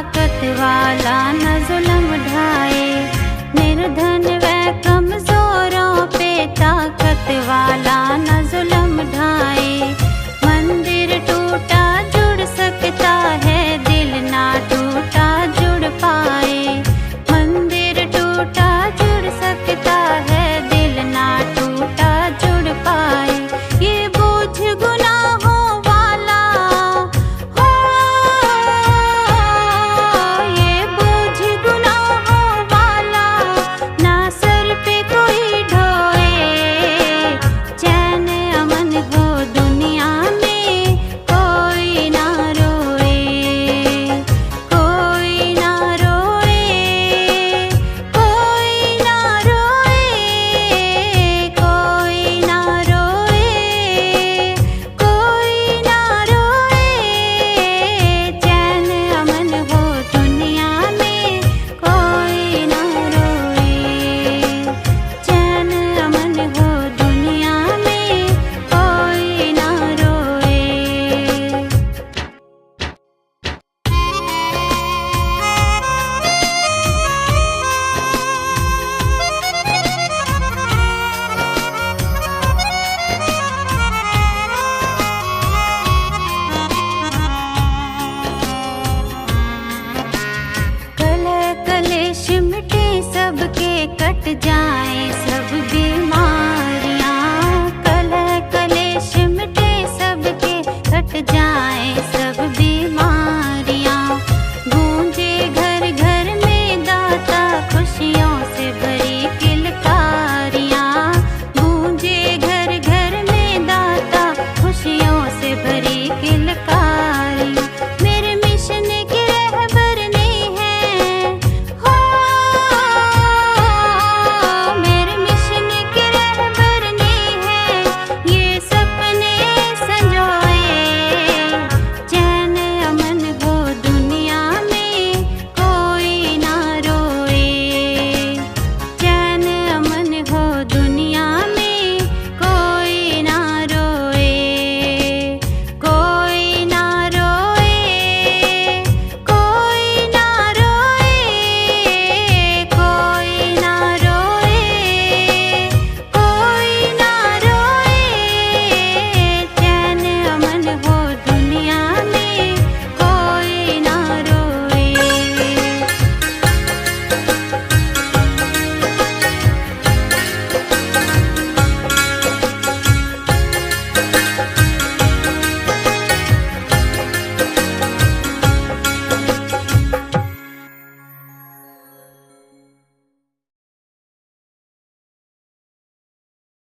ताकत वाला न जुल्म ढाए। निर्धन व कमजोरों पे ताकत वाला न जुल्म ढाए। मंदिर टूटा जुड़ सकता है, दिल ना टूटा जुड़ पाए। मंदिर टूटा जुड़ सकता है, दिल ना टूटा जुड़ पाए। ये बोझ गुनाहों वाला हो, ये बोझ गुनाहों वाला ना सर पे कोई ढोए। चैन अमन हो दुनिया में, कोई ना रोए, कोई ना रोए, कोई ना रोए, कोई ना रोए, कोई ना रोए। चैन अमन हो दुनिया में, कोई ना रोए। चैन अमन हो दुनिया में, कोई ना रोए। कलह कलेश मिटे सबके, कट जाए